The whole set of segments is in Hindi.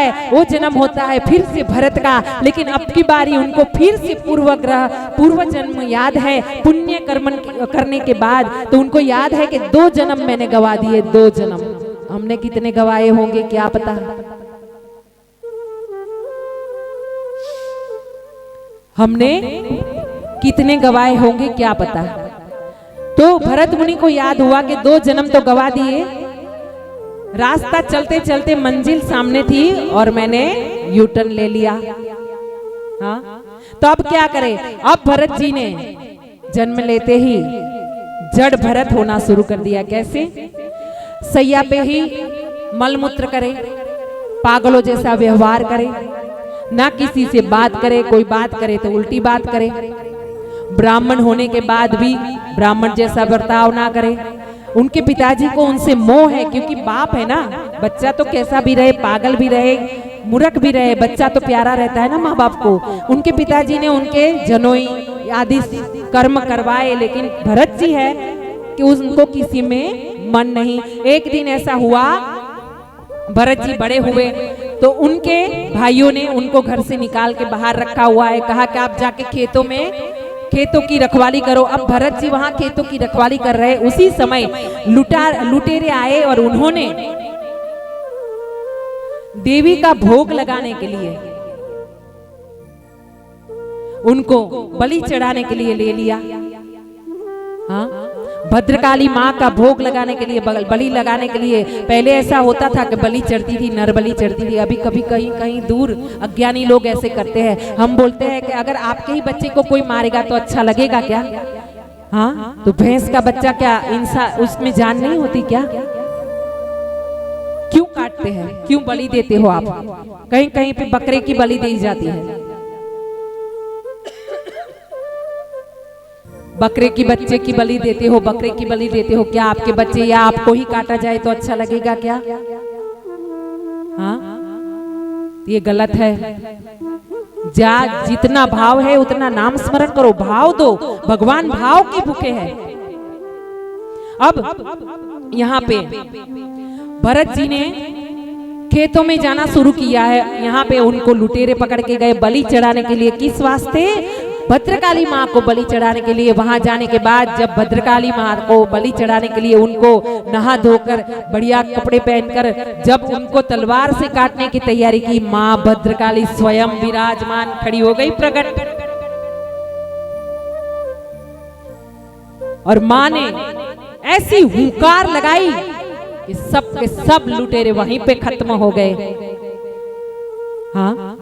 है, वो जन्म होता है फिर से भरत का। लेकिन अब की बारी उनको फिर से पूर्व जन्म याद है, पुण्य कर्म करने के बाद तो उनको याद है कि 2 जन्म मैंने गवा दिए, 2 जन्म। हमने कितने गवाए होंगे क्या पता। हमने कितने गवाए होंगे क्या पता। तो भरत मुनि को याद हुआ कि 2 जन्म तो गवा दिए। रास्ता चलते चलते मंजिल सामने थी और मैंने यू टर्न ले लिया। हाँ, तो अब क्या करें। अब भरत जी ने जन्म लेते ही जड़ भरत होना शुरू कर दिया। कैसे? सैया पे ही मलमूत्र करे, पागलों जैसा व्यवहार करे, ना किसी से बात करे, कोई बात करे तो उल्टी बात करे, ब्राह्मण होने के बाद भी ब्राह्मण जैसा बर्ताव ना करे। उनके पिताजी को उनसे मोह है, क्योंकि बाप है ना। बच्चा तो कैसा भी रहे, पागल भी रहे, मूर्ख भी रहे, बच्चा तो प्यारा रहता है ना माँ बाप को। उनके पिताजी ने उनके जनोई आदि कर्म करवाए, लेकिन भरत जी है कि उनको किसी में मन नहीं। एक दिन ऐसा हुआ, भरत जी बड़े हुए तो उनके भाइयों ने उनको घर से निकाल के बाहर रखा हुआ है। कहा कि आप जाके खेतों की रखवाली करो। अब भरत जी वहां खेतों की रखवाली कर रहे। उसी समय लुटेरे आए और उन्होंने देवी का भोग लगाने के लिए उनको बलि चढ़ाने के लिए ले लिया। हाँ, भद्रकाली माँ का भोग लगाने के लिए, बलि लगाने के लिए। पहले ऐसा होता था कि बलि चढ़ती थी, नर बलि चढ़ती थी। अभी कभी कहीं कहीं दूर अज्ञानी लोग ऐसे करते हैं। हम बोलते हैं कि अगर आपके ही बच्चे को कोई मारेगा तो अच्छा लगेगा क्या? हाँ, तो भैंस का बच्चा क्या इंसान, उसमें जान नहीं होती क्या? क्यों काटते हैं, क्यों बलि देते हो आप? कहीं कहीं पे बकरे की बलि दी जाती है, बकरे की बच्चे की बलि देते हो, बकरे की बलि देते हो। क्या आपके बच्चे या आपको ही काटा जाए तो अच्छा लगेगा क्या? हाँ, ये गलत है। जितना भाव है उतना नाम स्मरण करो, भाव दो। भगवान भाव के भूखे हैं। अब यहाँ पे भरत जी ने खेतों में जाना शुरू किया है। यहाँ पे उनको लुटेरे पकड़ के गए बलि चढ़ाने के लिए। किस वास्ते? भद्रकाली माँ को बलि चढ़ाने के लिए। वहां जाने के बाद जब भद्रकाली माँ को बलि चढ़ाने के लिए उनको नहा धोकर बढ़िया कपड़े पहनकर जब उनको तलवार से काटने की तैयारी की, माँ भद्रकाली स्वयं विराजमान खड़ी हो गई प्रकट। और माँ ने ऐसी हुंकार लगाई कि सब के सब लुटेरे वहीं पे खत्म हो गए। हाँ,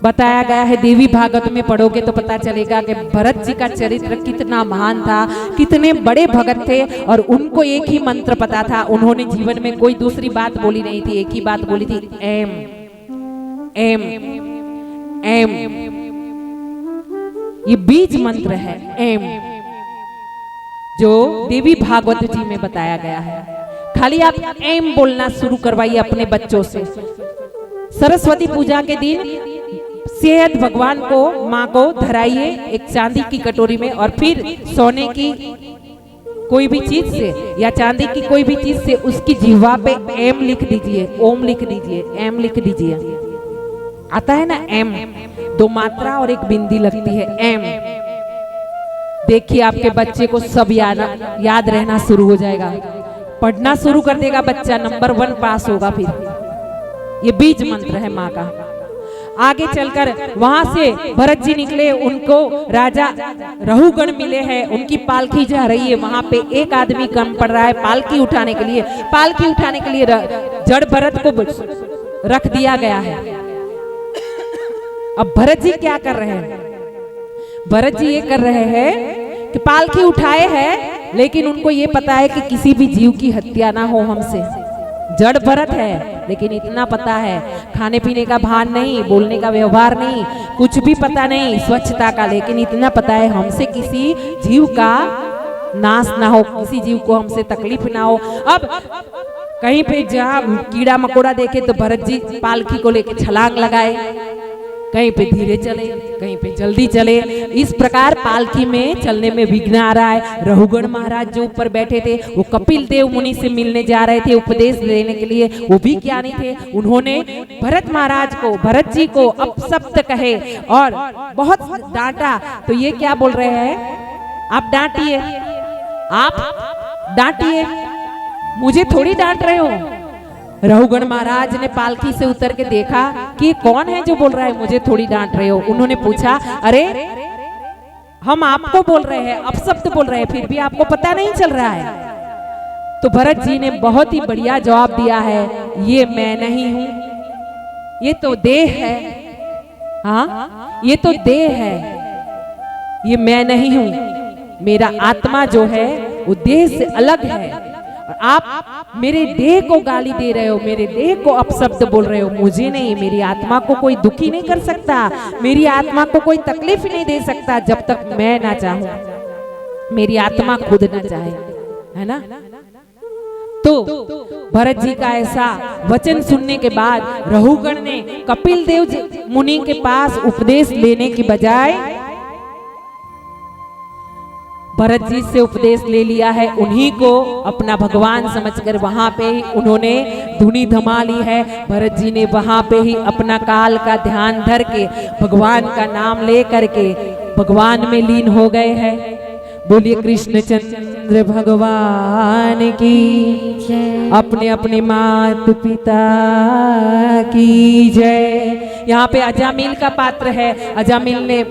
बताया गया है, देवी भागवत में पढ़ोगे तो पता चलेगा कि भरत जी का चरित्र कितना महान था, कितने बड़े भगत थे। और उनको एक ही मंत्र पता था। उन्होंने जीवन में कोई दूसरी बात बोली नहीं थी, एक ही बात बोली थी, एम एम एम। ये बीज मंत्र है, एम, जो देवी भागवत जी में बताया गया है। खाली आप एम बोलना शुरू करवाइए अपने बच्चों से। सरस्वती पूजा के दिन सेहत भगवान को, माँ को धराइए एक चांदी की कटोरी में, और फिर सोने की कोई भी चीज से या चांदी की कोई भी चीज से उसकी जिह्वा पे एम लिख दीजिए, ओम लिख दीजिए, एम लिख दीजिए। आता है ना एम, 2 मात्रा और 1 बिंदी लगती है, एम। देखिए आपके बच्चे को सब याद रहना शुरू हो जाएगा, पढ़ना शुरू कर देगा बच्चा, नंबर 1 पास होगा। फिर ये बीज मंत्र है माँ का। आगे चलकर वहां से भरत जी निकले, उनको राजा रहुगण मिले हैं, उनकी पालकी जा रही है। वहां पे एक आदमी कम पड़ रहा है पालकी उठाने के लिए। पालकी उठाने के लिए जड़ भरत को रख दिया गया है। अब भरत जी क्या कर रहे हैं? भरत जी ये कर रहे हैं कि पालकी उठाए हैं, लेकिन उनको ये पता है कि किसी भी जीव की हत्या ना हो हमसे। जड़ भरत है, लेकिन इतना पता है, खाने पीने का भान नहीं, बोलने का व्यवहार नहीं, कुछ भी पता नहीं स्वच्छता का, लेकिन इतना पता है हमसे किसी जीव का नाश ना हो, किसी जीव को हमसे तकलीफ ना हो। अब कहीं पे जहाँ कीड़ा मकोड़ा देखे तो भरत जी पालकी को लेके छलांग लगाए, कहीं पे धीरे चले, कहीं पे जल्दी चले। इस प्रकार पालकी में चलने में विघ्न आ रहा है। रघुगण महाराज जो ऊपर बैठे थे वो कपिल देव मुनि से मिलने जा रहे थे उपदेश लेने के लिए, वो भी क्या नहीं थे। उन्होंने भरत महाराज को, भरत जी को अपशब्द कहे और बहुत डांटा। तो ये क्या बोल रहे हैं, आप डांटिए, आप डांटिए, मुझे थोड़ी डांट रहे हो। रघुगण महाराज ने पालकी से उतर के देखा कि कौन है जो बोल रहा है मुझे थोड़ी डांट रहे हो। उन्होंने पूछा, अरे हम आपको बोल रहे हैं, अपशब्द बोल रहे हैं, फिर भी आपको पता नहीं चल रहा है। तो भरत जी ने बहुत ही बढ़िया जवाब दिया है, ये मैं नहीं हूं, ये तो देह है। हाँ, ये तो देह है, ये मैं नहीं हूं। मेरा आत्मा जो है वो देह से अलग है। और आप मेरे देह को गाली दे रहे हो, मेरे देह को अपशब्द बोल रहे हो, मुझे नहीं। मेरी आत्मा को कोई दुखी नहीं कर सकता, मेरी आत्मा को कोई तकलीफ नहीं दे सकता जब तक मैं ना चाहूं, मेरी आत्मा खुद ना चाहे, है ना। तो भरत जी का ऐसा वचन सुनने के बाद रघुगण ने कपिल देव मुनि के पास उपदेश लेने की बजाय भरत जी से उपदेश ले लिया है। उन्हीं को अपना भगवान समझकर वहां पे ही उन्होंने धुनी थमा ली है। भरत जी ने वहां पे ही अपना काल का ध्यान धर के भगवान का नाम ले करके भगवान में लीन हो गए हैं। बोलिए कृष्णचंद्र भगवान की, अपने अपने माता पिता की जय। यहाँ पे अजामिल का पात्र है। अजामिल ने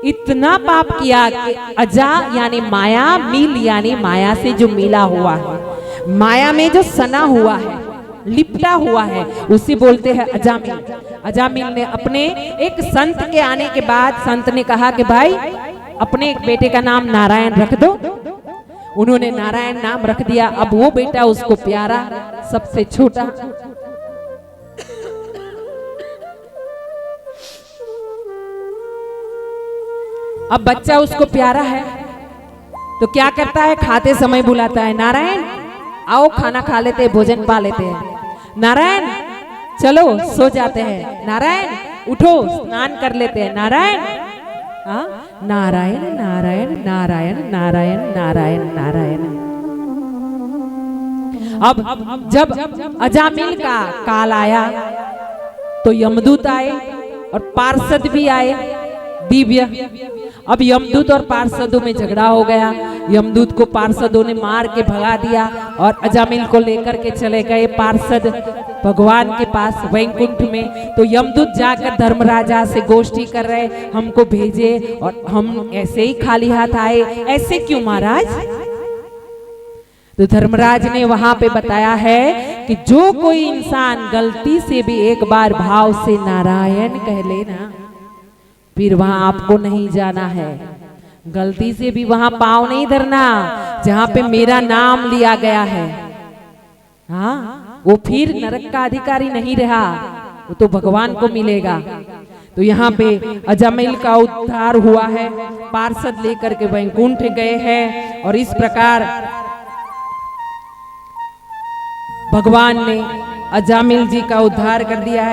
इतना पाप किया कि अजा यानी माया, मिल यानी माया से जो मिला हुआ है, माया में जो सना हुआ है, लिपटा हुआ है, उसे बोलते हैं अजामिल। अजामिल ने अपने एक संत के आने के बाद संत ने कहा कि भाई अपने एक बेटे का नाम नारायण रख दो। उन्होंने नारायण नाम रख दिया। अब वो बेटा उसको प्यारा, सबसे छोटा। अब बच्चा उसको प्यारा है तो क्या करता है, खाते समय बुलाता है, नारायण आओ खाना खा लेते हैं, भोजन पा लेते हैं। नारायण चलो सो जाते हैं, नारायण उठो स्नान कर लेते हैं, नारायण। नारायण नारायण नारायण नारायण नारायण नारायण। अब जब अजामिल का काल आया तो यमदूत आए और पार्षद भी आए दिव्य। अब यमदूत और पार्षदों में झगड़ा हो गया। यमदूत को पार्षदों ने मार के भगा दिया और अजामिल को लेकर के चले गए पार्षद भगवान के पास वैकुंठ में। तो यमदूत जाकर धर्मराजा से गोष्ठी कर रहे, हमको भेजे और हम ऐसे ही खाली हाथ आए, ऐसे क्यों महाराज। तो धर्मराज ने वहां पे बताया है कि जो कोई इंसान गलती से भी एक बार भाव से नारायण कह लेना, फिर वहां आपको नहीं जाना है। गलती से भी वहां पांव नहीं धरना जहां पे मेरा नाम लिया गया है। हाँ, वो फिर नरक का अधिकारी नहीं रहा, वो तो भगवान को मिलेगा। तो यहाँ पे अजामिल का उद्धार हुआ है, पार्षद लेकर के वैकुंठ गए हैं। और इस प्रकार भगवान ने अजामिल जी का उद्धार कर दिया है।